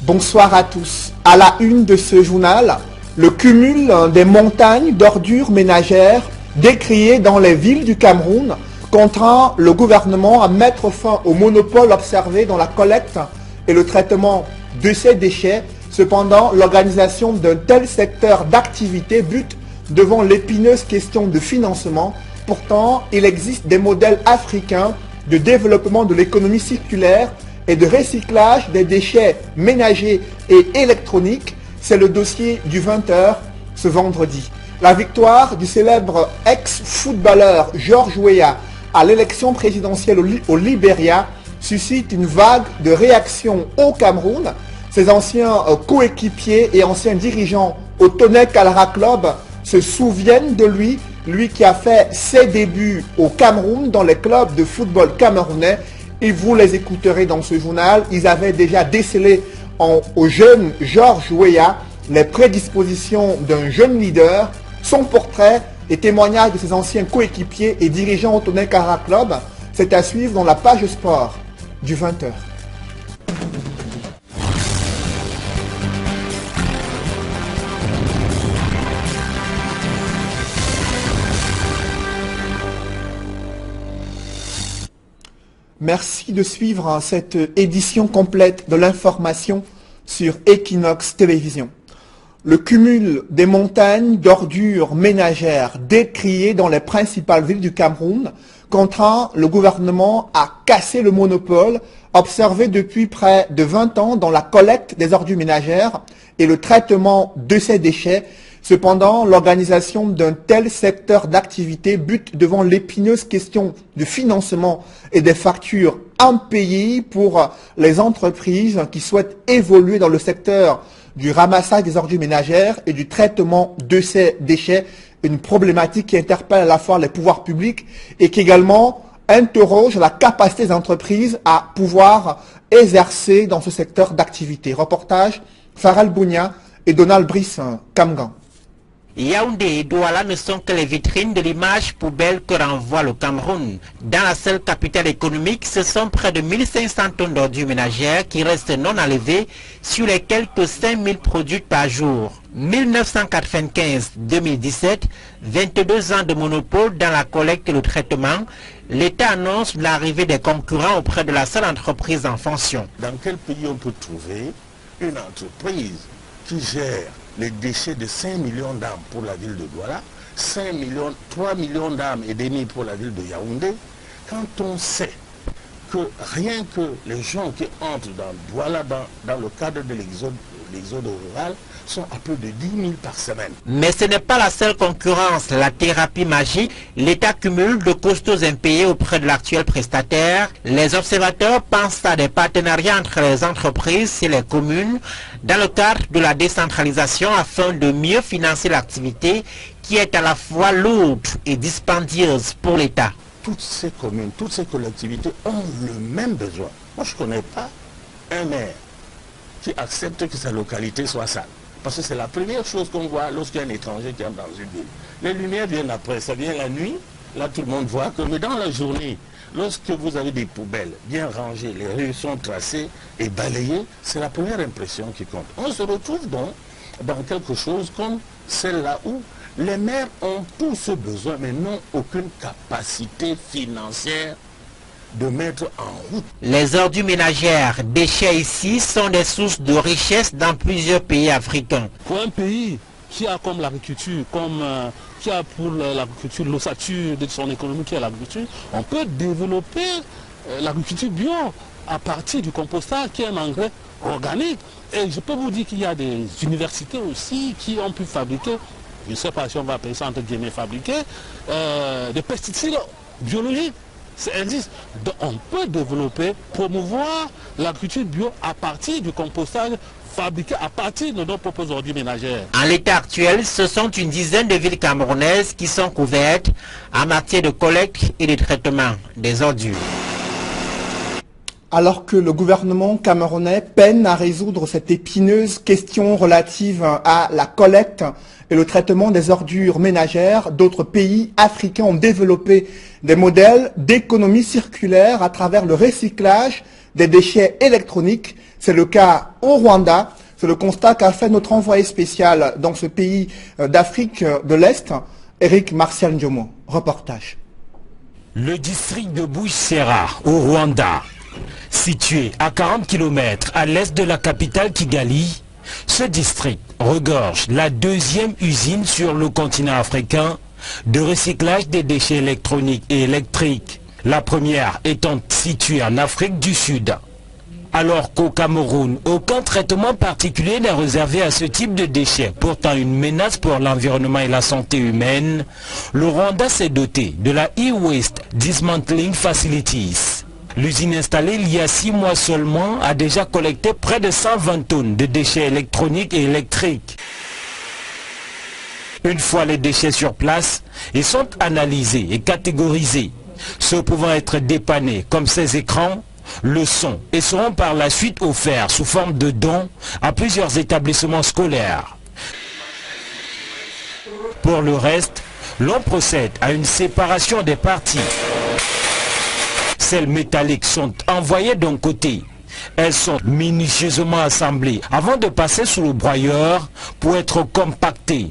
Bonsoir à tous. À la une de ce journal, le cumul des montagnes d'ordures ménagères décriées dans les villes du Cameroun contraint le gouvernement à mettre fin au monopole observé dans la collecte et le traitement de ces déchets. Cependant, l'organisation d'un tel secteur d'activité bute devant l'épineuse question de financement. Pourtant, il existe des modèles africains de développement de l'économie circulaire et de recyclage des déchets ménagers et électroniques. C'est le dossier du 20h ce vendredi. La victoire du célèbre ex-footballeur George Weah à l'élection présidentielle au Libéria suscite une vague de réactions au Cameroun. Ses anciens coéquipiers et anciens dirigeants au Tonnerre Calera Club se souviennent de lui, lui qui a fait ses débuts au Cameroun dans les clubs de football camerounais. Et vous les écouterez dans ce journal. Ils avaient déjà décelé au jeune George Weah les prédispositions d'un jeune leader, son portrait et témoignage de ses anciens coéquipiers et dirigeants au Tonnerre Calera Club. C'est à suivre dans la page sport du 20h. Merci de suivre cette édition complète de l'information sur Equinox Télévision. Le cumul des montagnes d'ordures ménagères décriées dans les principales villes du Cameroun contraint le gouvernement à casser le monopole observé depuis près de 20 ans dans la collecte des ordures ménagères et le traitement de ces déchets. Cependant, l'organisation d'un tel secteur d'activité bute devant l'épineuse question du financement et des factures impayées pour les entreprises qui souhaitent évoluer dans le secteur du ramassage des ordures ménagères et du traitement de ces déchets, une problématique qui interpelle à la fois les pouvoirs publics et qui également interroge la capacité des entreprises à pouvoir exercer dans ce secteur d'activité. Reportage Farel Bounia et Donald Brice Kamgan. Yaoundé et Douala ne sont que les vitrines de l'image poubelle que renvoie le Cameroun. Dans la seule capitale économique, ce sont près de 1500 tonnes d'ordures ménagères qui restent non enlevées sur les quelques 5000 produites par jour. 1995-2017, 22 ans de monopole dans la collecte et le traitement, l'État annonce l'arrivée des concurrents auprès de la seule entreprise en fonction. Dans quel pays on peut trouver une entreprise qui gère les déchets de 5 millions d'âmes pour la ville de Douala, 3 millions d'âmes et demi pour la ville de Yaoundé, quand on sait que rien que les gens qui entrent dans Douala dans le cadre de l'exode rural sont à peu de 10 000 par semaine. Mais ce n'est pas la seule concurrence. La thérapie magique, l'État cumule de costauds impayés auprès de l'actuel prestataire. Les observateurs pensent à des partenariats entre les entreprises et les communes dans le cadre de la décentralisation afin de mieux financer l'activité qui est à la fois lourde et dispendieuse pour l'État. Toutes ces communes, toutes ces collectivités ont le même besoin. Moi, je ne connais pas un maire qui accepte que sa localité soit sale. Parce que c'est la première chose qu'on voit lorsqu'il y a un étranger qui entre dans une ville. Les lumières viennent après, ça vient la nuit. Là, tout le monde voit que, mais dans la journée, lorsque vous avez des poubelles bien rangées, les rues sont tracées et balayées, c'est la première impression qui compte. On se retrouve donc dans quelque chose comme celle-là où les maires ont tout ce besoin, mais n'ont aucune capacité financière de mettre en route. Les ordures ménagères, déchets ici, sont des sources de richesse dans plusieurs pays africains. Pour un pays qui a comme l'agriculture, qui a pour l'agriculture l'ossature de son économie qui est l'agriculture, on peut développer l'agriculture bio à partir du compostage qui est un engrais organique. Et je peux vous dire qu'il y a des universités aussi qui ont pu fabriquer, je ne sais pas si on va appeler ça entre guillemets fabriquer, des pesticides biologiques. Ça existe. Donc on peut développer, promouvoir l'agriculture bio à partir du compostage fabriqué à partir de nos propres ordures ménagères. En l'état actuel, ce sont une dizaine de villes camerounaises qui sont couvertes en matière de collecte et de traitement des ordures. Alors que le gouvernement camerounais peine à résoudre cette épineuse question relative à la collecte et le traitement des ordures ménagères, d'autres pays africains ont développé des modèles d'économie circulaire à travers le recyclage des déchets électroniques. C'est le cas au Rwanda. C'est le constat qu'a fait notre envoyé spécial dans ce pays d'Afrique de l'Est, Eric Martial Ndiomo. Reportage. Le district de Bugesera, au Rwanda, situé à 40 km à l'est de la capitale Kigali, ce district regorge la deuxième usine sur le continent africain de recyclage des déchets électroniques et électriques, la première étant située en Afrique du Sud. Alors qu'au Cameroun, aucun traitement particulier n'est réservé à ce type de déchets, pourtant une menace pour l'environnement et la santé humaine, le Rwanda s'est doté de la E-Waste Dismantling Facilities. L'usine installée il y a 6 mois seulement a déjà collecté près de 120 tonnes de déchets électroniques et électriques. Une fois les déchets sur place, ils sont analysés et catégorisés, ceux pouvant être dépannés comme ces écrans, le son, et seront par la suite offerts sous forme de dons à plusieurs établissements scolaires. Pour le reste, l'on procède à une séparation des parties. Celles métalliques sont envoyées d'un côté. Elles sont minutieusement assemblées avant de passer sous le broyeur pour être compactées.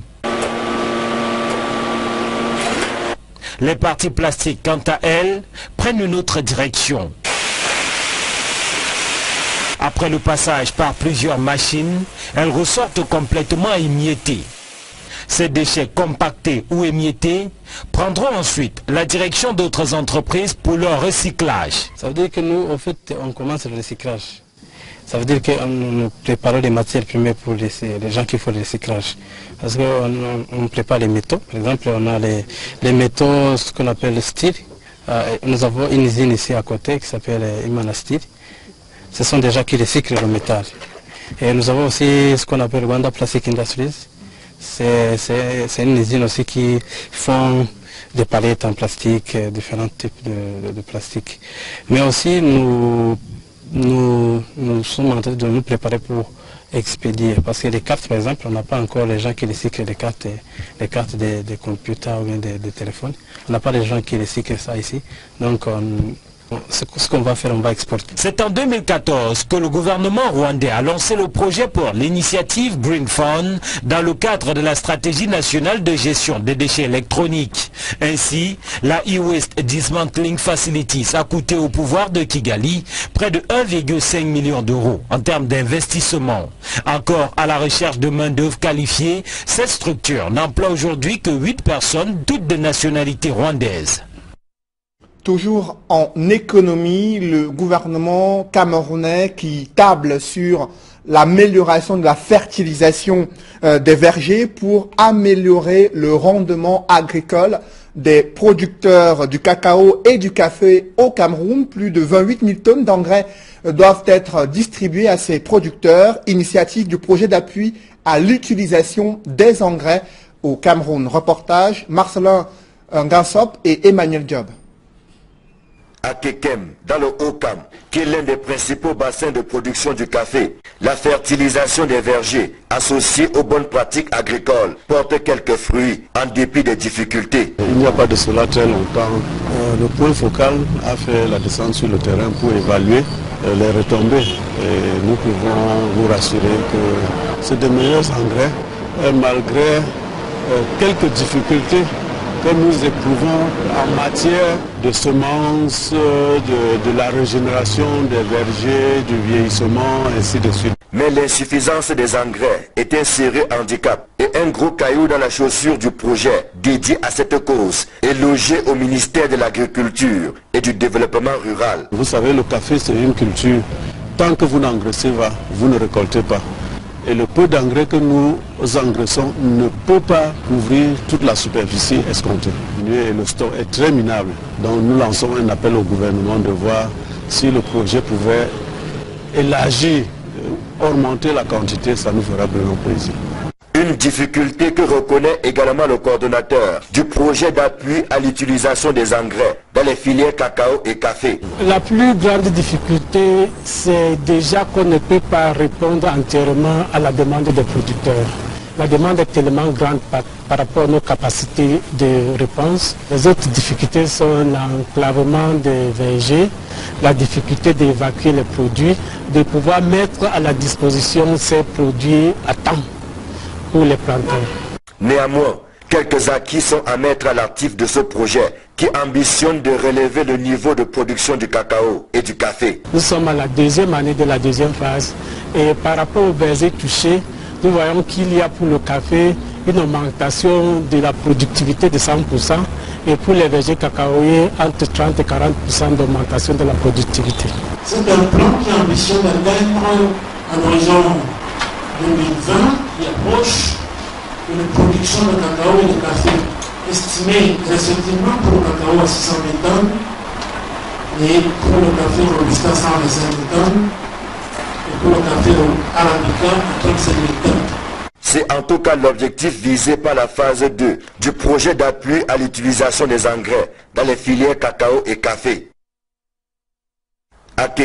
Les parties plastiques, quant à elles, prennent une autre direction. Après le passage par plusieurs machines, elles ressortent complètement émiettées. Ces déchets compactés ou émiettés prendront ensuite la direction d'autres entreprises pour leur recyclage. Ça veut dire que nous, en fait, on commence le recyclage. Ça veut dire qu'on prépare les matières premières pour les gens qui font le recyclage. Parce qu'on prépare les métaux. Par exemple, on a les métaux, ce qu'on appelle le style. Nous avons une usine ici à côté qui s'appelle Imana Steel. Ce sont des gens qui recyclent le métal. Et nous avons aussi ce qu'on appelle Rwanda Plastic Industries. C'est une usine aussi qui font des palettes en plastique, différents types de plastique. Mais aussi nous sommes en train de nous préparer pour expédier. Parce que les cartes, par exemple, on n'a pas encore les gens qui recyclent les cartes des computers ou bien des téléphones. On n'a pas les gens qui recyclent ça ici. Donc ce qu'on va faire, on va exporter. C'est en 2014 que le gouvernement rwandais a lancé le projet pour l'initiative Green Fund dans le cadre de la stratégie nationale de gestion des déchets électroniques. Ainsi, la E-Waste Dismantling Facilities a coûté au pouvoir de Kigali près de 1,5 million d'euros en termes d'investissement. Encore à la recherche de main-d'œuvre qualifiée, cette structure n'emploie aujourd'hui que 8 personnes, toutes de nationalité rwandaise. Toujours en économie, le gouvernement camerounais qui table sur l'amélioration de la fertilisation des vergers pour améliorer le rendement agricole des producteurs du cacao et du café au Cameroun. Plus de 28 000 tonnes d'engrais doivent être distribuées à ces producteurs. Initiative du projet d'appui à l'utilisation des engrais au Cameroun. Reportage Marcelin Gansop et Emmanuel Diop. À Kekem, dans le Haut-Cam, qui est l'un des principaux bassins de production du café, la fertilisation des vergers, associée aux bonnes pratiques agricoles, porte quelques fruits, en dépit des difficultés. Il n'y a pas de cela très longtemps. Le point focal a fait la descente sur le terrain pour évaluer les retombées. Et nous pouvons vous rassurer que c'est de meilleurs engrais, malgré quelques difficultés que nous éprouvons en matière de semences, de la régénération des vergers, du vieillissement, ainsi de suite. Mais l'insuffisance des engrais est un sérieux handicap et un gros caillou dans la chaussure du projet dédié à cette cause est logé au ministère de l'Agriculture et du Développement rural. Vous savez, le café c'est une culture. Tant que vous n'engraissez pas, vous ne récoltez pas. Et le peu d'engrais que nous engraissons ne peut pas couvrir toute la superficie escomptée. Et le stock est très minable. Donc nous lançons un appel au gouvernement de voir si le projet pouvait élargir, augmenter la quantité, ça nous fera vraiment plaisir. Une difficulté que reconnaît également le coordonnateur du projet d'appui à l'utilisation des engrais dans les filières cacao et café. La plus grande difficulté, c'est déjà qu'on ne peut pas répondre entièrement à la demande des producteurs. la demande est tellement grande par rapport à nos capacités de réponse. Les autres difficultés sont l'enclavement des vergers, la difficulté d'évacuer les produits, de pouvoir mettre à la disposition ces produits à temps pour les planteurs. Néanmoins, quelques acquis sont à mettre à l'actif de ce projet qui ambitionne de relever le niveau de production du cacao et du café. Nous sommes à la deuxième année de la deuxième phase et par rapport aux vergers touchés, nous voyons qu'il y a pour le café une augmentation de la productivité de 100% et pour les vergers cacaoyers entre 30 et 40% d'augmentation de la productivité. C'est un plan qui ambitionne d'atteindre un horizon 2020 qui approche une production de cacao et de café estimée respectivement pour le cacao à 600 000 tonnes et pour le café robusta 125 000 tonnes et pour le café arabica à 37 000 tonnes. C'est en tout cas l'objectif visé par la phase 2 du projet d'appui à l'utilisation des engrais dans les filières cacao et café.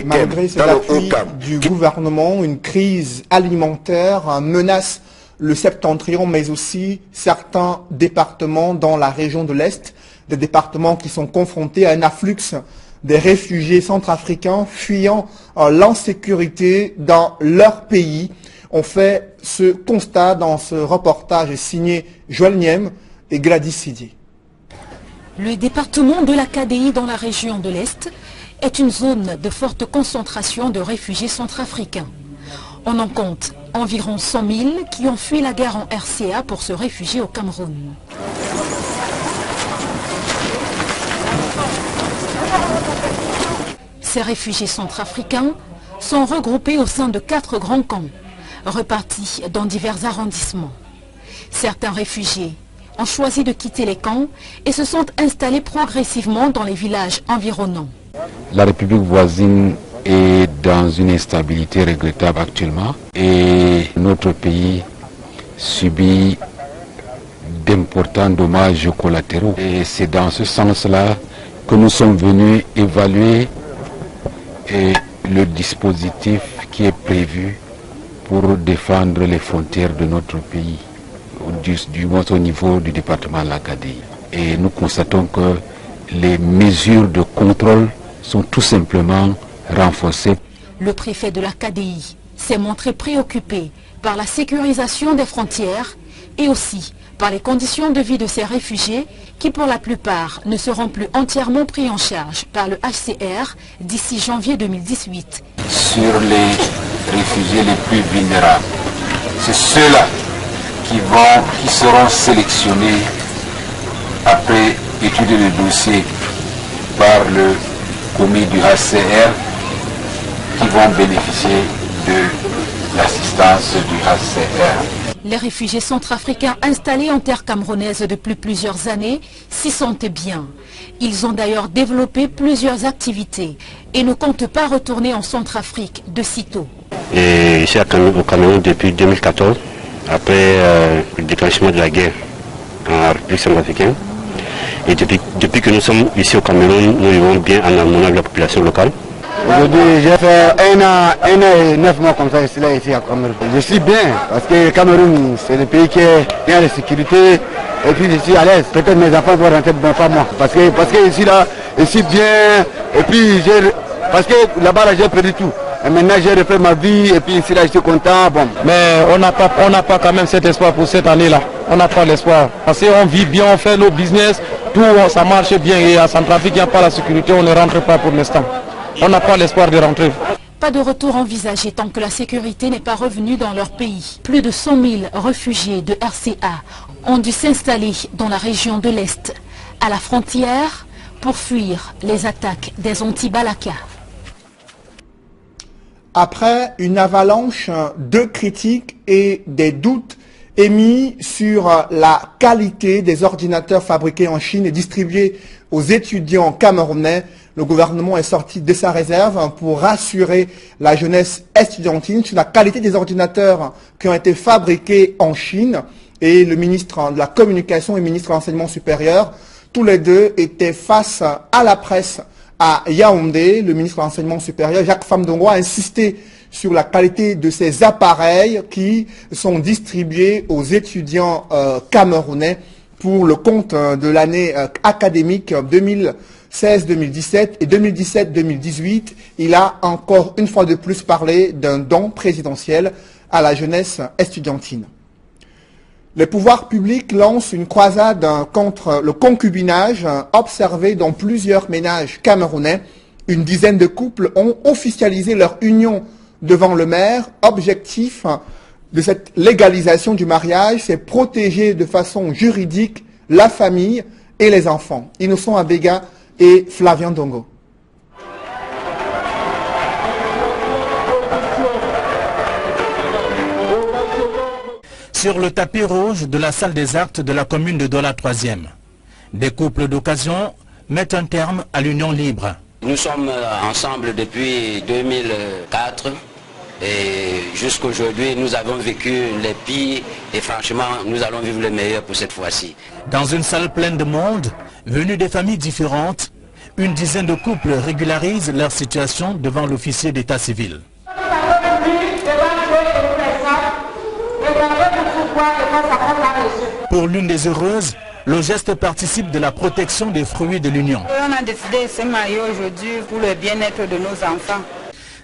Malgré cet appui du gouvernement, une crise alimentaire menace le septentrion, mais aussi certains départements dans la région de l'Est, des départements qui sont confrontés à un afflux des réfugiés centrafricains fuyant l'insécurité dans leur pays. On fait ce constat dans ce reportage signé Joël Niem et Gladys Sidier. Le département de la KDI dans la région de l'Est est une zone de forte concentration de réfugiés centrafricains. On en compte environ 100 000 qui ont fui la guerre en RCA pour se réfugier au Cameroun. Ces réfugiés centrafricains sont regroupés au sein de 4 grands camps, repartis dans divers arrondissements. Certains réfugiés ont choisi de quitter les camps et se sont installés progressivement dans les villages environnants. La République voisine est dans une instabilité regrettable actuellement et notre pays subit d'importants dommages collatéraux. Et c'est dans ce sens-là que nous sommes venus évaluer le dispositif qui est prévu pour défendre les frontières de notre pays, du moins au niveau du département de la KDI. Et nous constatons que les mesures de contrôle sont tout simplement renforcées. Le préfet de la KDI s'est montré préoccupé par la sécurisation des frontières et aussi par les conditions de vie de ces réfugiés qui pour la plupart ne seront plus entièrement pris en charge par le HCR d'ici janvier 2018. Sur les réfugiés les plus vulnérables, c'est ceux-là qui seront sélectionnés après étude de dossier par le comité du HCR qui vont bénéficier de l'assistance du HCR. Les réfugiés centrafricains installés en terre camerounaise depuis plusieurs années s'y sentent bien. Ils ont d'ailleurs développé plusieurs activités et ne comptent pas retourner en Centrafrique de sitôt. Et ici au Cameroun depuis 2014, après le déclenchement de la guerre en République centrafricaine. Et depuis que nous sommes ici au Cameroun, nous vivons bien en harmonie avec la population locale. Aujourd'hui, j'ai fait un an et 9 mois comme ça ici à Cameroun. Je suis bien parce que le Cameroun, c'est le pays qui est bien de sécurité et puis je suis à l'aise. Peut-être mes enfants vont rentrer, bon, pas moi. Parce que ici là, je suis bien et puis parce que là-bas j'ai perdu tout. Et maintenant j'ai refait ma vie et puis ici là je suis content. Bon. Mais on n'a pas quand même cet espoir pour cette année-là. On n'a pas l'espoir. Parce qu'on vit bien, on fait nos business, tout ça marche bien et à Centrafrique il n'y a pas la sécurité, on ne rentre pas pour l'instant. On n'a pas l'espoir de rentrer. Pas de retour envisagé tant que la sécurité n'est pas revenue dans leur pays. Plus de 100 000 réfugiés de RCA ont dû s'installer dans la région de l'Est, à la frontière, pour fuir les attaques des anti-Balaka. Après une avalanche de critiques et des doutes émis sur la qualité des ordinateurs fabriqués en Chine et distribués aux étudiants camerounais, le gouvernement est sorti de sa réserve pour rassurer la jeunesse estudiantine sur la qualité des ordinateurs qui ont été fabriqués en Chine. Et le ministre de la Communication et le ministre de l'Enseignement supérieur, tous les deux étaient face à la presse à Yaoundé. Le ministre de l'Enseignement supérieur, Jacques Famdongo, a insisté sur la qualité de ces appareils qui sont distribués aux étudiants camerounais pour le compte de l'année académique 2016-2017 et 2017-2018. Il a encore une fois de plus parlé d'un don présidentiel à la jeunesse estudiantine. Les pouvoirs publics lancent une croisade contre le concubinage observé dans plusieurs ménages camerounais. Une dizaine de couples ont officialisé leur union devant le maire. Objectif de cette légalisation du mariage, c'est protéger de façon juridique la famille et les enfants. Innocent Abega et Flavien Dongo. Sur le tapis rouge de la salle des actes de la commune de Douala 3e, des couples d'occasion mettent un terme à l'union libre. Nous sommes ensemble depuis 2004 et jusqu'aujourd'hui nous avons vécu les pires et franchement nous allons vivre le meilleur pour cette fois-ci. Dans une salle pleine de monde, venus des familles différentes, une dizaine de couples régularisent leur situation devant l'officier d'état civil. Pour l'une des heureuses, le geste participe de la protection des fruits de l'union. On a décidé de se marier aujourd'hui pour le bien-être de nos enfants.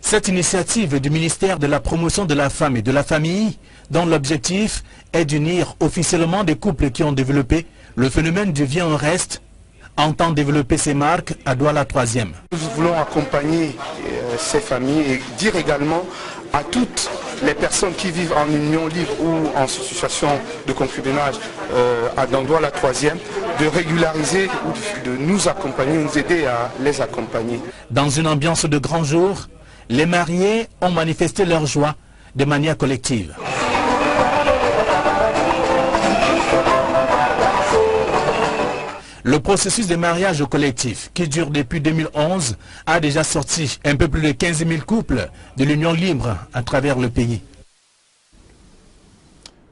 Cette initiative du ministère de la Promotion de la Femme et de la Famille, dont l'objectif est d'unir officiellement des couples qui ont développé le phénomène du viens en reste, entend développer ses marques à Douala 3e. Nous voulons accompagner ces familles et dire également à toutes les personnes qui vivent en union libre ou en situation de concubinage dans Douala 3e de régulariser ou de nous accompagner, nous aider à les accompagner. Dans une ambiance de grand jour, les mariés ont manifesté leur joie de manière collective. Le processus de mariage collectif, qui dure depuis 2011, a déjà sorti un peu plus de 15 000 couples de l'union libre à travers le pays.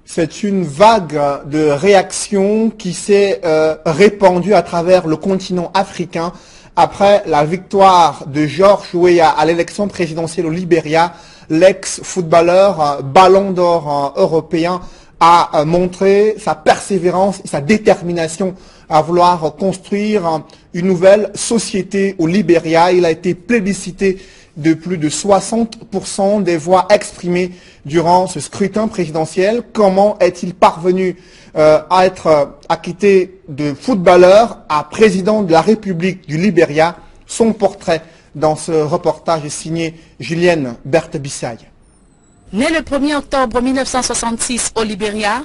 C'est une vague de réactions qui s'est répandue à travers le continent africain après la victoire de George Weah à l'élection présidentielle au Libéria. L'ex-footballeur ballon d'or européen a montré sa persévérance et sa détermination à vouloir construire une nouvelle société au Libéria. Il a été plébiscité de plus de 60% des voix exprimées durant ce scrutin présidentiel. Comment est-il parvenu à être acquitté de footballeur à président de la République du Libéria? Son portrait dans ce reportage est signé Julienne Berthe-Bissaye. Né le 1er octobre 1966 au Libéria,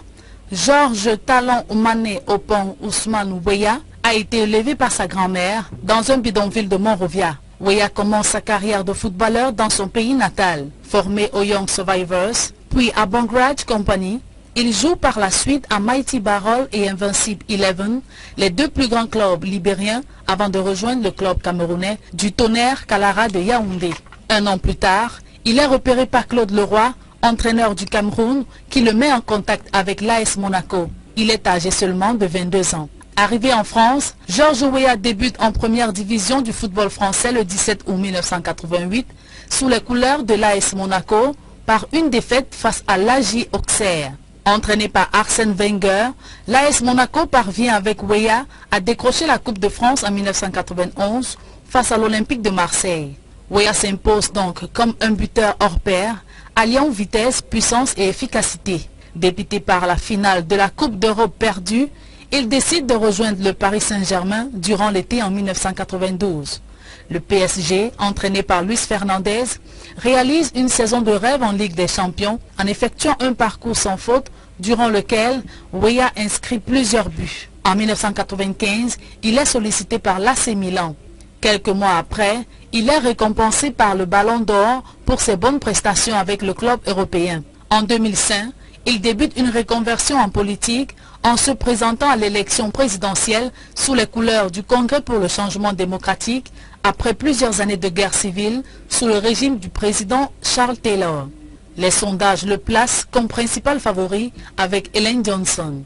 Georges Talon Oumane Opon Ousmane Weah a été élevé par sa grand-mère dans un bidonville de Monrovia. Weah commence sa carrière de footballeur dans son pays natal. Formé aux Young Survivors, puis à Bangraj Company, il joue par la suite à Mighty Barrel et Invincible 11, les deux plus grands clubs libériens, avant de rejoindre le club camerounais du Tonnerre Kalara de Yaoundé. Un an plus tard, il est repéré par Claude Leroy, entraîneur du Cameroun, qui le met en contact avec l'AS Monaco. Il est âgé seulement de 22 ans. Arrivé en France, Georges Weah débute en première division du football français le 17 août 1988 sous les couleurs de l'AS Monaco par une défaite face à l'AJ Auxerre. Entraîné par Arsène Wenger, l'AS Monaco parvient avec Weah à décrocher la Coupe de France en 1991 face à l'Olympique de Marseille. Weah s'impose donc comme un buteur hors pair, alliant vitesse, puissance et efficacité. Dépité par la finale de la Coupe d'Europe perdue, il décide de rejoindre le Paris Saint-Germain durant l'été en 1992. Le PSG, entraîné par Luis Fernandez, réalise une saison de rêve en Ligue des Champions en effectuant un parcours sans faute durant lequel Weah inscrit plusieurs buts. En 1995, il est sollicité par l'AC Milan. Quelques mois après, il est récompensé par le Ballon d'Or pour ses bonnes prestations avec le club européen. En 2005, il débute une reconversion en politique en se présentant à l'élection présidentielle sous les couleurs du Congrès pour le changement démocratique après plusieurs années de guerre civile sous le régime du président Charles Taylor. Les sondages le placent comme principal favori avec Ellen Johnson.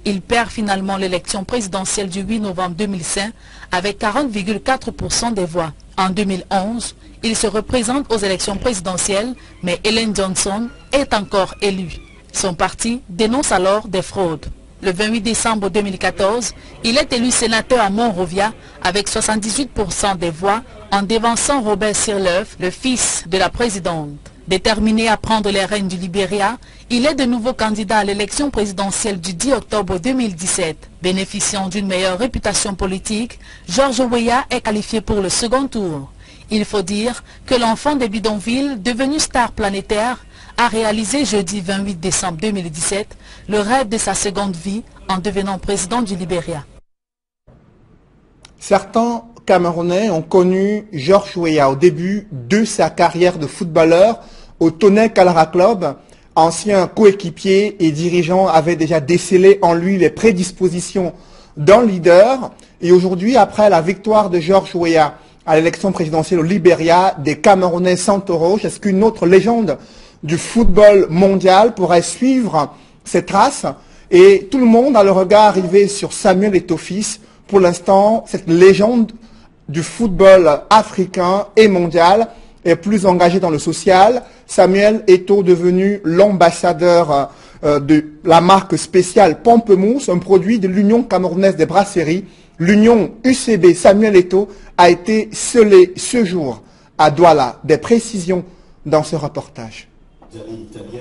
Il perd finalement l'élection présidentielle du 8 novembre 2005 avec 40,4% des voix. En 2011, il se représente aux élections présidentielles, mais Ellen Johnson est encore élue. Son parti dénonce alors des fraudes. Le 28 décembre 2014, il est élu sénateur à Monrovia avec 78% des voix en dévançant Robert Sirleaf, le fils de la présidente. Déterminé à prendre les rênes du Libéria, il est de nouveau candidat à l'élection présidentielle du 10 octobre 2017. Bénéficiant d'une meilleure réputation politique, George Weah est qualifié pour le second tour. Il faut dire que l'enfant des bidonvilles, devenu star planétaire, a réalisé jeudi 28 décembre 2017 le rêve de sa seconde vie en devenant président du Libéria. Certains Camerounais ont connu George Weah au début de sa carrière de footballeur au Tonnerre Calara Club. Ancien coéquipier et dirigeant avait déjà décelé en lui les prédispositions d'un leader. Et aujourd'hui, après la victoire de George Weah à l'élection présidentielle au Libéria, des Camerounais s'interrogent. Est-ce qu'une autre légende du football mondial pourrait suivre ses traces? Et tout le monde a le regard arrivé sur Samuel Eto'o-Fils. Pour l'instant, cette légende du football africain et mondial est plus engagé dans le social. Samuel Eto'o devenu l'ambassadeur de la marque spéciale Pamplemousse, un produit de l'Union camerounaise des brasseries. L'Union UCB Samuel Eto'o a été scellée ce jour à Douala. Des précisions dans ce reportage.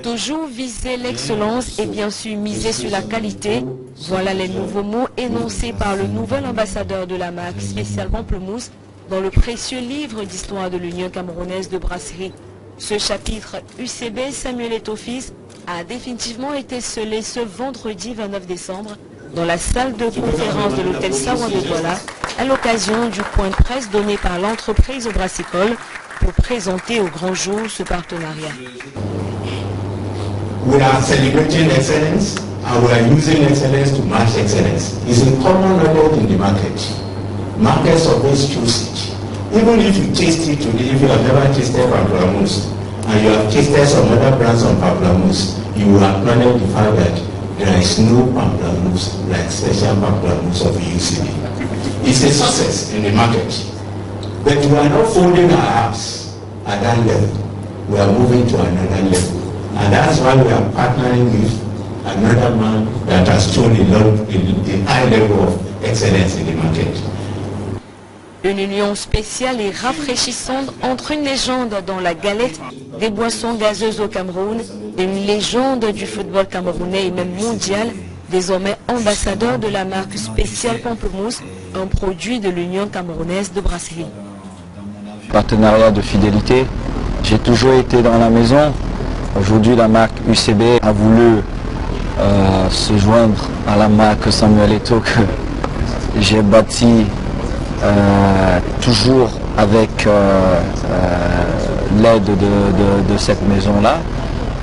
Toujours viser l'excellence et bien sûr miser sur la qualité. Voilà les nouveaux mots énoncés par le nouvel ambassadeur de la marque spéciale Pamplemousse dans le précieux livre d'histoire de l'Union camerounaise de brasserie. Ce chapitre UCB Samuel Eto'o-Fils a définitivement été scellé ce vendredi 29 décembre dans la salle de conférence de l'hôtel Sawan de Douala à l'occasion du point de presse donné par l'entreprise brassicole pour présenter au grand jour ce partenariat. We are celebrating excellence and we are using excellence to match excellence. It's a common knowledge in the market. Markets always choose it. Even if you taste it today, if you have never tasted Pamplemousse and you have tasted some other brands of Pamplemousse, you will acknowledge the fact that there is no Pamplemousse like special Pamplemousse of the UCB. It's a success in the market. But we are not folding our house at that level. We are moving to another level. And that's why we are partnering with another man that has shown a high level of excellence in the market. Une union spéciale et rafraîchissante entre une légende dans la galette des boissons gazeuses au Cameroun et une légende du football camerounais et même mondial, désormais ambassadeur de la marque spéciale Pamplemousse, un produit de l'Union camerounaise de brasserie. Partenariat de fidélité, j'ai toujours été dans la maison. Aujourd'hui, la marque UCB a voulu se joindre à la marque Samuel Eto'o que j'ai bâti toujours avec l'aide de cette maison-là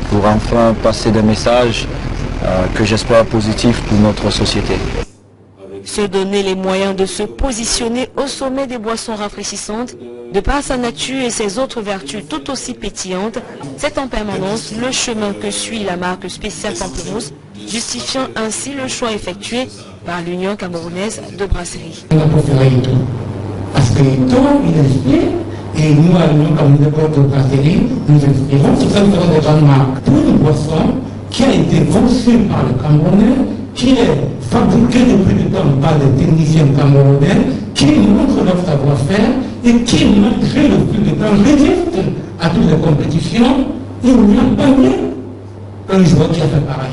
pour enfin passer des messages que j'espère positifs pour notre société. Se donner les moyens de se positionner au sommet des boissons rafraîchissantes, de par sa nature et ses autres vertus tout aussi pétillantes, c'est en permanence le chemin que suit la marque spéciale Pamplemousse, justifiant ainsi le choix effectué par l'Union camerounaise de brasserie. On a préféré Eto'o, parce que Eto'o, il est fait, et nous, à l'Union camerounaise de brasserie, nous inspirons sur cette grande marque pour une boisson qui a été conçue par le Camerounais, qui est fabriquée depuis le temps par des techniciens camerounais, qui montrent leur savoir-faire et qui, malgré le fil de temps, résistent à toutes les compétitions. Il n'y a pas mieux qu'un joueur qui a fait pareil.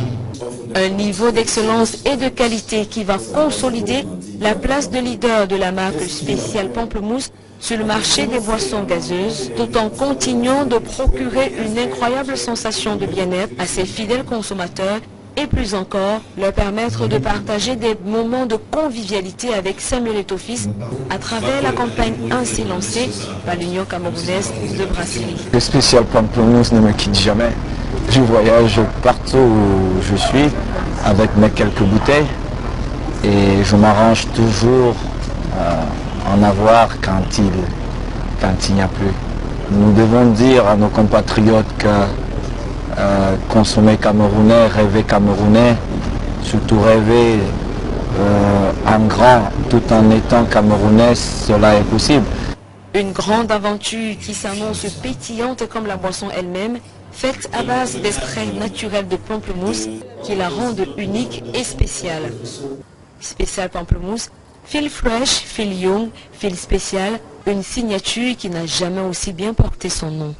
Un niveau d'excellence et de qualité qui va consolider la place de leader de la marque spéciale Pamplemousse sur le marché des boissons gazeuses, tout en continuant de procurer une incroyable sensation de bien-être à ses fidèles consommateurs et plus encore, leur permettre de partager des moments de convivialité avec Samuel Eto'o-Fils à travers la campagne ainsi lancée par l'Union camerounaise de brasserie. Le spécial Pamplemousse ne me quitte jamais. Je voyage partout où je suis avec mes quelques bouteilles et je m'arrange toujours en avoir quand il n'y a plus. Nous devons dire à nos compatriotes que consommer camerounais, rêver camerounais, surtout rêver en grand tout en étant camerounais, cela est possible. Une grande aventure qui s'annonce pétillante comme la boisson elle-même, faite à base d'extraits naturels de pamplemousse qui la rendent unique et spéciale. Spécial pamplemousse, feel fresh, feel young, feel spécial, une signature qui n'a jamais aussi bien porté son nom.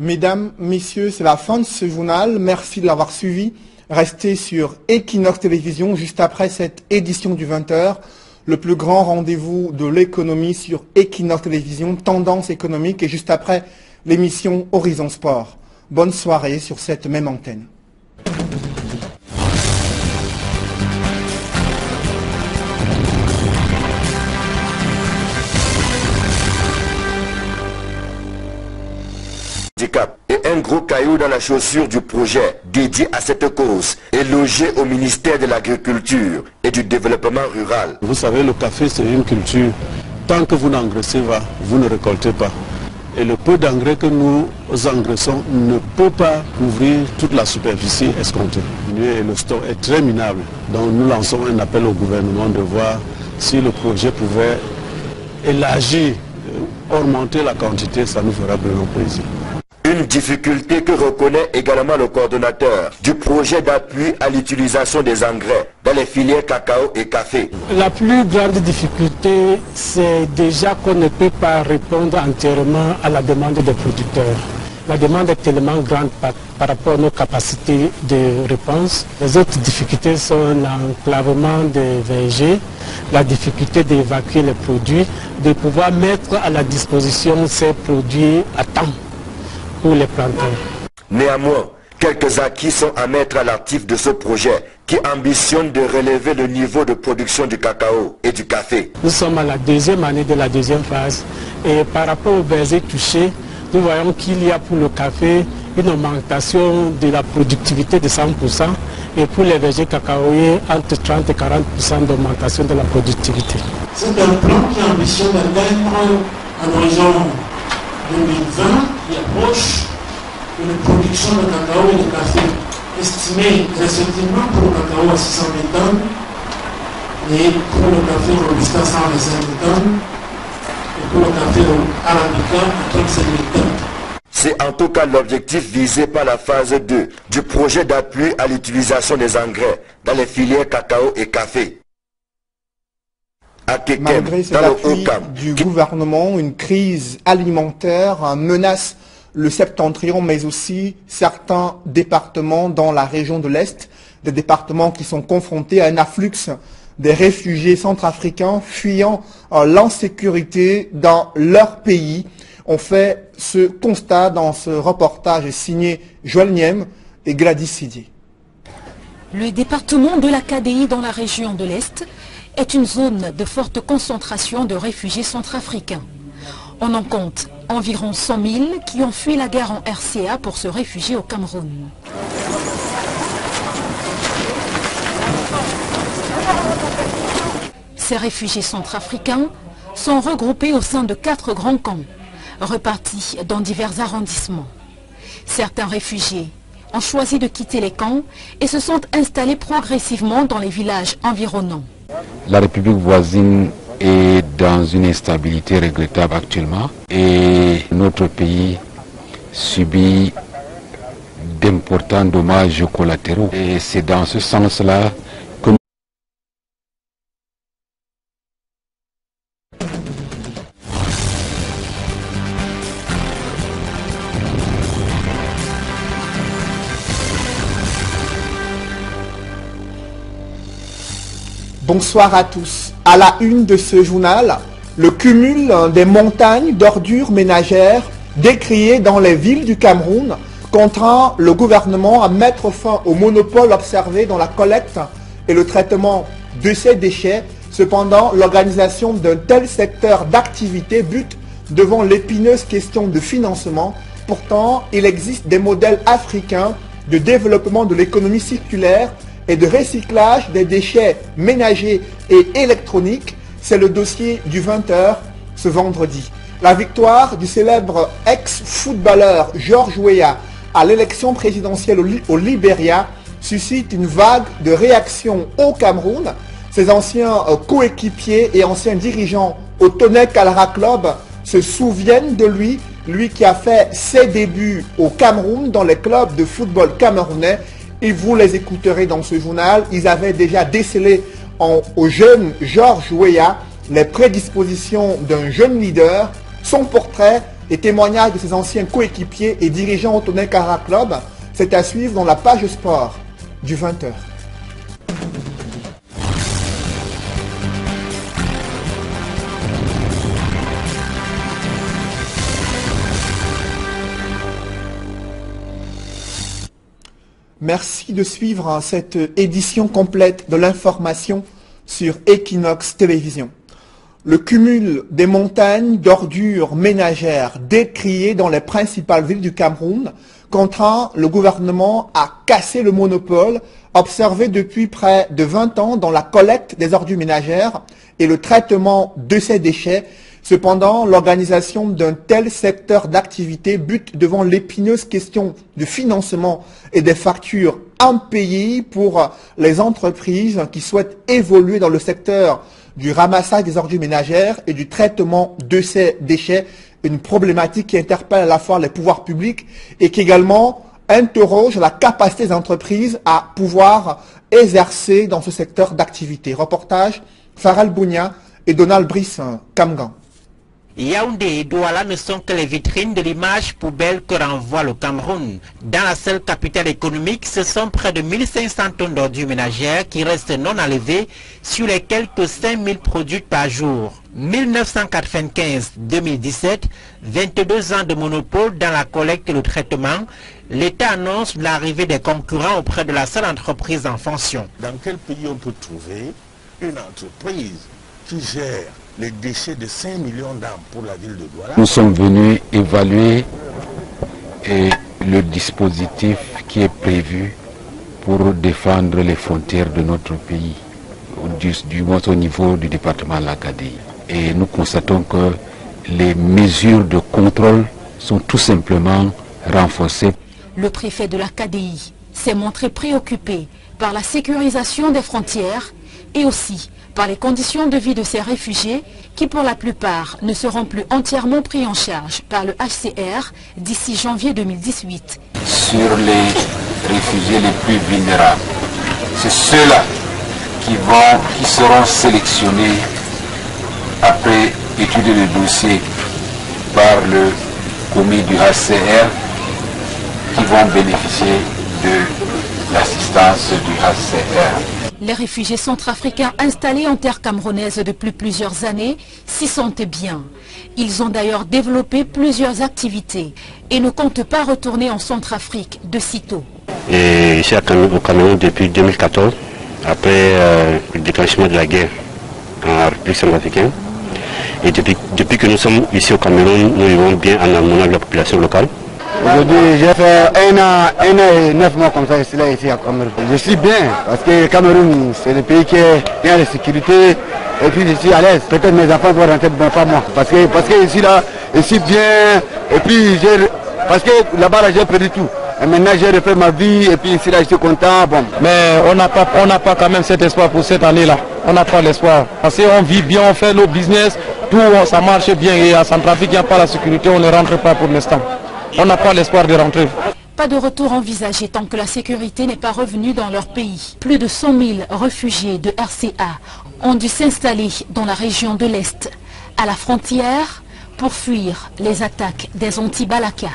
Mesdames, messieurs, c'est la fin de ce journal. Merci de l'avoir suivi. Restez sur Equinox Télévision juste après cette édition du 20h. Le plus grand rendez-vous de l'économie sur Equinox Télévision, tendance économique, et juste après l'émission Horizon Sport. Bonne soirée sur cette même antenne. Et un gros caillou dans la chaussure du projet dédié à cette cause est logé au ministère de l'Agriculture et du Développement Rural. Vous savez, le café, c'est une culture. Tant que vous n'engraissez pas, vous ne récoltez pas. Et le peu d'engrais que nous engraissons ne peut pas couvrir toute la superficie escomptée. Et le stock est très minable. Donc nous lançons un appel au gouvernement de voir si le projet pouvait élargir, augmenter la quantité, ça nous fera vraiment plaisir. Une difficulté que reconnaît également le coordonnateur du projet d'appui à l'utilisation des engrais dans les filières cacao et café. La plus grande difficulté, c'est déjà qu'on ne peut pas répondre entièrement à la demande des producteurs. La demande est tellement grande par rapport à nos capacités de réponse. Les autres difficultés sont l'enclavement des vergers, la difficulté d'évacuer les produits, de pouvoir mettre à la disposition ces produits à temps pour les planteurs. Néanmoins, quelques acquis sont à mettre à l'actif de ce projet qui ambitionne de relever le niveau de production du cacao et du café. Nous sommes à la deuxième année de la deuxième phase et par rapport aux vergers touchés, nous voyons qu'il y a pour le café une augmentation de la productivité de 100% et pour les vergers cacaoyers entre 30 et 40% d'augmentation de la productivité. C'est un plan qui ambitionne d'atteindre un horizon 2020 qui approche une production de cacao et de café estimée respectivement pour le cacao à 600 000 tonnes et pour le café robusta 125 000 tonnes et pour le café arabica à 37 000 tonnes. C'est en tout cas l'objectif visé par la phase 2 du projet d'appui à l'utilisation des engrais dans les filières cacao et café. Malgré cet appui du gouvernement, une crise alimentaire menace le septentrion, mais aussi certains départements dans la région de l'Est, des départements qui sont confrontés à un afflux des réfugiés centrafricains fuyant l'insécurité dans leur pays. On fait ce constat dans ce reportage signé Joël Niem et Gladys Sidier. Le département de la KDI dans la région de l'Est est une zone de forte concentration de réfugiés centrafricains. On en compte environ 100 000 qui ont fui la guerre en RCA pour se réfugier au Cameroun. Ces réfugiés centrafricains sont regroupés au sein de 4 grands camps, repartis dans divers arrondissements. Certains réfugiés ont choisi de quitter les camps et se sont installés progressivement dans les villages environnants. La République voisine est dans une instabilité regrettable actuellement et notre pays subit d'importants dommages collatéraux. Et c'est dans ce sens-là que Bonsoir à tous. À la une de ce journal, le cumul des montagnes d'ordures ménagères décriées dans les villes du Cameroun contraint le gouvernement à mettre fin au monopole observé dans la collecte et le traitement de ces déchets. Cependant, l'organisation d'un tel secteur d'activité bute devant l'épineuse question de financement. Pourtant, il existe des modèles africains de développement de l'économie circulaire et de recyclage des déchets ménagers et électroniques C'est le dossier du 20h ce vendredi. La victoire du célèbre ex-footballeur George Weah à l'élection présidentielle au Libéria suscite une vague de réactions au Cameroun. Ses anciens coéquipiers et anciens dirigeants au Tonnerre Kalara Club se souviennent de lui, lui qui a fait ses débuts au Cameroun dans les clubs de football camerounais. Et vous les écouterez dans ce journal. Ils avaient déjà décelé au jeune George Weah les prédispositions d'un jeune leader, son portrait et témoignages de ses anciens coéquipiers et dirigeants au Tonnerre Kalara Club. C'est à suivre dans la page sport du 20h. Merci de suivre cette édition complète de l'information sur Equinox Télévision. Le cumul des montagnes d'ordures ménagères décriées dans les principales villes du Cameroun contraint le gouvernement à casser le monopole observé depuis près de 20 ans dans la collecte des ordures ménagères et le traitement de ces déchets. Cependant, l'organisation d'un tel secteur d'activité bute devant l'épineuse question du financement et des factures impayées pour les entreprises qui souhaitent évoluer dans le secteur du ramassage des ordures ménagères et du traitement de ces déchets, une problématique qui interpelle à la fois les pouvoirs publics et qui également interroge la capacité des entreprises à pouvoir exercer dans ce secteur d'activité. Reportage Faral Bounia et Donald Brice Kamgan. Yaoundé et Douala ne sont que les vitrines de l'image poubelle que renvoie le Cameroun. Dans la seule capitale économique, ce sont près de 1500 tonnes d'ordures ménagères qui restent non enlevées sur les quelques 5000 produits par jour. 1995-2017, 22 ans de monopole dans la collecte et le traitement, l'État annonce l'arrivée des concurrents auprès de la seule entreprise en fonction. Dans quel pays on peut trouver une entreprise qui gère les déchets de 5 millions d'âmes pour la ville de Douala? Nous sommes venus évaluer le dispositif qui est prévu pour défendre les frontières de notre pays, du moins au niveau du département de l'Acadie. Et nous constatons que les mesures de contrôle sont tout simplement renforcées. Le préfet de l'Acadie s'est montré préoccupé par la sécurisation des frontières et aussi par les conditions de vie de ces réfugiés qui pour la plupart ne seront plus entièrement pris en charge par le HCR d'ici janvier 2018. Sur les réfugiés les plus vulnérables, c'est ceux-là qui seront sélectionnés après étude de dossier par le comité du HCR qui vont bénéficier de l'assistance du HCR. Les réfugiés centrafricains installés en terre camerounaise depuis plusieurs années s'y sentent bien. Ils ont d'ailleurs développé plusieurs activités et ne comptent pas retourner en Centrafrique de sitôt. Et ici au Cameroun depuis 2014, après le déclenchement de la guerre en République centrafricaine. Et depuis que nous sommes ici au Cameroun, nous vivons bien en harmonie avec la population locale. Aujourd'hui, j'ai fait un an et 9 mois comme ça ici à Cameroun. Je suis bien parce que le Cameroun, c'est le pays qui est bien de sécurité et puis je suis à l'aise. Peut-être mes enfants vont rentrer, mais pas moi. Parce que ici là, ici bien et puis parce que là-bas j'ai perdu tout. Et maintenant j'ai refait ma vie et puis ici là je suis content. Bon. Mais on n'a pas quand même cet espoir pour cette année là. On n'a pas l'espoir. Parce qu'on vit bien, on fait nos business, tout ça marche bien et à Centrafrique il n'y a pas la sécurité, on ne rentre pas pour l'instant. On n'a pas l'espoir de rentrer. Pas de retour envisagé tant que la sécurité n'est pas revenue dans leur pays. Plus de 100 000 réfugiés de RCA ont dû s'installer dans la région de l'Est, à la frontière, pour fuir les attaques des anti-Balaka.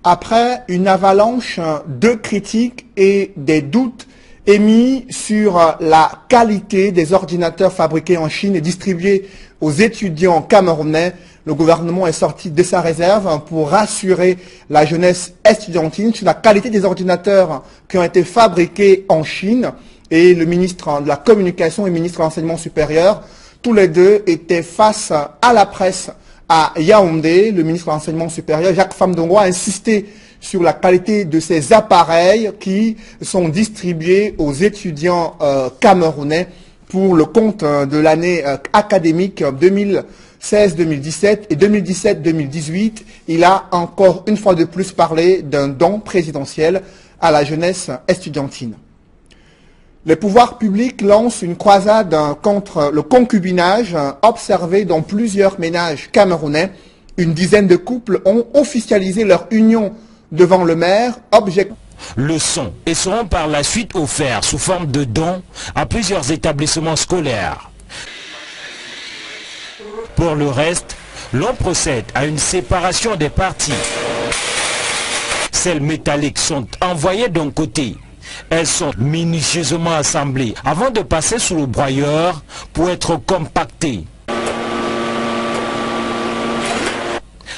Après une avalanche de critiques et des doutes émis sur la qualité des ordinateurs fabriqués en Chine et distribués aux étudiants camerounais, le gouvernement est sorti de sa réserve pour rassurer la jeunesse estudiantine sur la qualité des ordinateurs qui ont été fabriqués en Chine. Et le ministre de la Communication et le ministre de l'Enseignement supérieur, tous les deux étaient face à la presse à Yaoundé. Le ministre de l'Enseignement supérieur, Jacques Famdongo, a insisté sur la qualité de ces appareils qui sont distribués aux étudiants camerounais pour le compte de l'année académique 2016-2017 et 2017-2018, il a encore une fois de plus parlé d'un don présidentiel à la jeunesse estudiantine. Les pouvoirs publics lancent une croisade contre le concubinage observé dans plusieurs ménages camerounais. Une dizaine de couples ont officialisé leur union devant le maire, leçons et seront par la suite offerts sous forme de dons à plusieurs établissements scolaires. Pour le reste, l'on procède à une séparation des parties. Celles métalliques sont envoyées d'un côté. Elles sont minutieusement assemblées avant de passer sous le broyeur pour être compactées.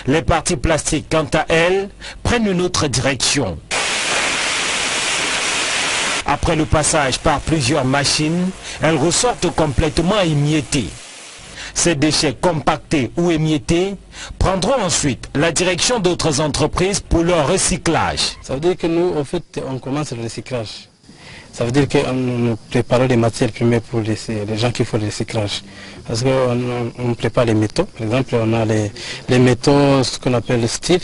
Les parties plastiques, quant à elles, prennent une autre direction. Après le passage par plusieurs machines, elles ressortent complètement émiettées. Ces déchets compactés ou émiettés prendront ensuite la direction d'autres entreprises pour leur recyclage. Ça veut dire que nous, en fait, on commence le recyclage. Ça veut dire qu'on prépare les matières premières pour les gens qui font le recyclage. Parce qu'on prépare les métaux. Par exemple, on a les métaux, ce qu'on appelle le steel.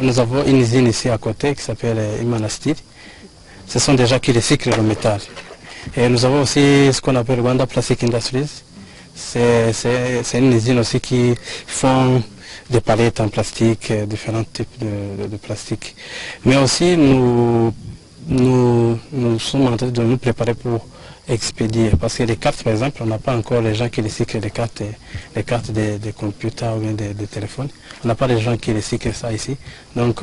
Nous avons une usine ici à côté qui s'appelle Imana Steel. Ce sont des gens qui recyclent le métal. Et nous avons aussi ce qu'on appelle Rwanda Plastic Industries. C'est une usine aussi qui font des palettes en plastique, différents types de plastique. Mais aussi nous sommes en train de nous préparer pour expédier. Parce que les cartes, par exemple, on n'a pas encore les gens qui recyclent les cartes des computers ou bien des téléphones. On n'a pas les gens qui recyclent ça ici. Donc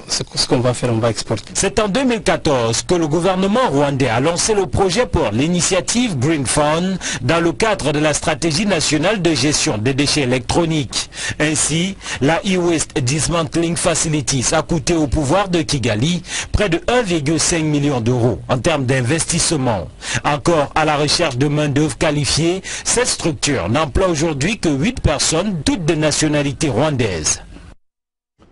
ce qu'on va faire, on va exporter. C'est en 2014 que le gouvernement rwandais a lancé le projet pour l'initiative Green Fund dans le cadre de la stratégie nationale de gestion des déchets électroniques. Ainsi, la e-Waste Dismantling Facilities a coûté au pouvoir de Kigali près de 1,5 million d'euros en termes d'investissement. Encore à la recherche de main-d'œuvre qualifiée, cette structure n'emploie aujourd'hui que 8 personnes, toutes de nationalité rwandaise.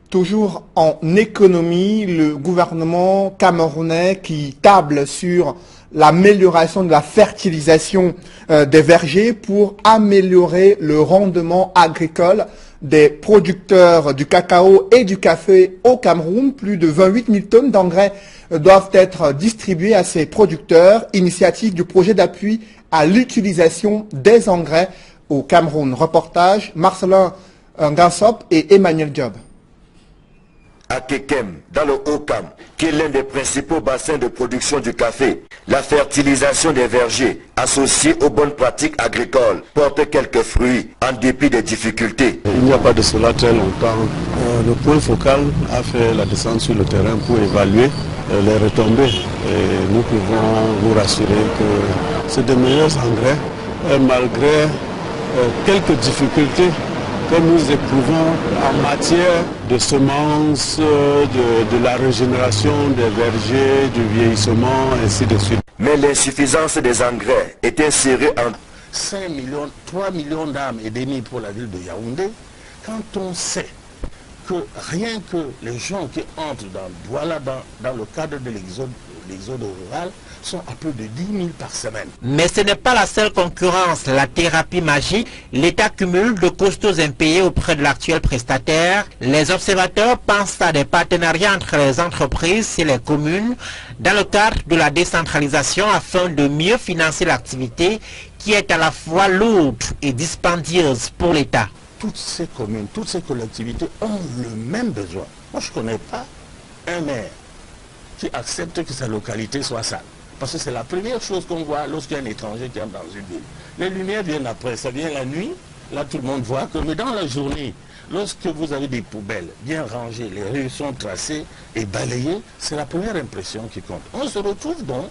Toujours en économie, le gouvernement camerounais qui table sur l'amélioration de la fertilisation des vergers pour améliorer le rendement agricole des producteurs du cacao et du café au Cameroun. Plus de 28 000 tonnes d'engrais doivent être distribuées à ces producteurs. Initiative du projet d'appui à l'utilisation des engrais au Cameroun. Reportage Marcelin Gansop et Emmanuel Job. À Kekem, dans le Haut-Cam, qui est l'un des principaux bassins de production du café, la fertilisation des vergers, associée aux bonnes pratiques agricoles, porte quelques fruits en dépit des difficultés. Il n'y a pas de cela très longtemps. Le point focal a fait la descente sur le terrain pour évaluer les retombées. Et nous pouvons vous rassurer que c'est de meilleurs engrais, malgré quelques difficultés que nous éprouvons en matière de semences, de la régénération des vergers, du vieillissement, ainsi de suite. Mais l'insuffisance des engrais est insérée en 5 millions, 3 millions d'âmes et demi pour la ville de Yaoundé, quand on sait que rien que les gens qui entrent dans le cadre de l'exode rural sont à plus de 10 000 par semaine. Mais ce n'est pas la seule concurrence. La thérapie magique, l'État cumule de costauds impayés auprès de l'actuel prestataire. Les observateurs pensent à des partenariats entre les entreprises et les communes dans le cadre de la décentralisation afin de mieux financer l'activité qui est à la fois lourde et dispendieuse pour l'État. Toutes ces communes, toutes ces collectivités ont le même besoin. Moi, je ne connais pas un maire qui accepte que sa localité soit sale. Parce que c'est la première chose qu'on voit lorsqu'il y a un étranger qui entre dans une ville. Les lumières viennent après, ça vient la nuit, là tout le monde voit que, mais dans la journée, lorsque vous avez des poubelles bien rangées, les rues sont tracées et balayées, c'est la première impression qui compte. On se retrouve donc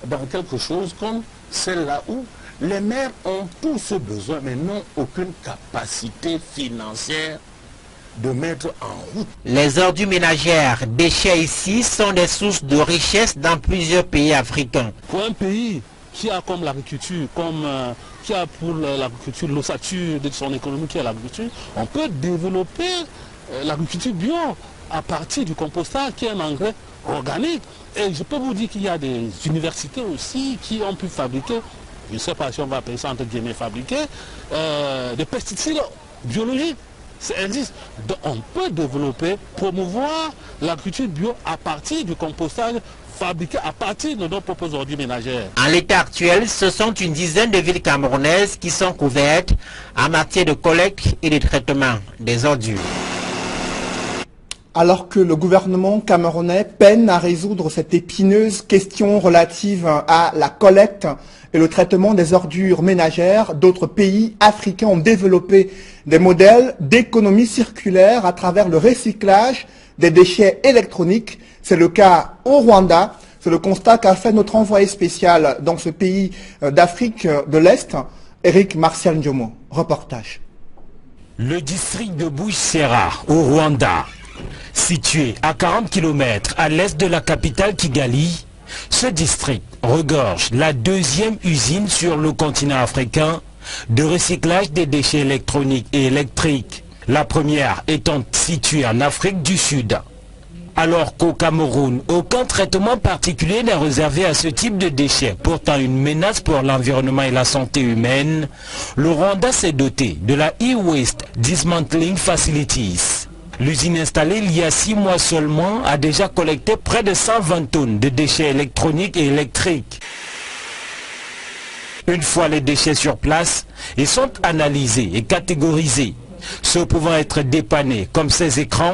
dans quelque chose comme celle-là où les maires ont tous ce besoin, mais n'ont aucune capacité financière de mettre en route. Les ordures ménagères, déchets ici, sont des sources de richesse dans plusieurs pays africains. Pour un pays qui a comme l'agriculture, qui a pour l'agriculture l'ossature de son économie qui est l'agriculture, on peut développer l'agriculture bio à partir du compostage qui est un engrais organique. Et je peux vous dire qu'il y a des universités aussi qui ont pu fabriquer je ne sais pas si on va appeler ça entre guillemets fabriquer, des pesticides biologiques. Ça existe. Donc on peut développer, promouvoir l'agriculture bio à partir du compostage fabriqué à partir de nos propres ordures ménagères. En l'état actuel, ce sont une dizaine de villes camerounaises qui sont couvertes en matière de collecte et de traitement des ordures. Alors que le gouvernement camerounais peine à résoudre cette épineuse question relative à la collecte et le traitement des ordures ménagères, d'autres pays africains ont développé des modèles d'économie circulaire à travers le recyclage des déchets électroniques. C'est le cas au Rwanda. C'est le constat qu'a fait notre envoyé spécial dans ce pays d'Afrique de l'Est, Eric Martial Ndjomo. Reportage. Le district de Bushera, au Rwanda, situé à 40 km à l'est de la capitale Kigali, ce district regorge la deuxième usine sur le continent africain de recyclage des déchets électroniques et électriques, la première étant située en Afrique du Sud. Alors qu'au Cameroun, aucun traitement particulier n'est réservé à ce type de déchets, pourtant une menace pour l'environnement et la santé humaine, le Rwanda s'est doté de la E-Waste Dismantling Facilities. L'usine installée il y a 6 mois seulement a déjà collecté près de 120 tonnes de déchets électroniques et électriques. Une fois les déchets sur place, ils sont analysés et catégorisés, ceux pouvant être dépannés comme ces écrans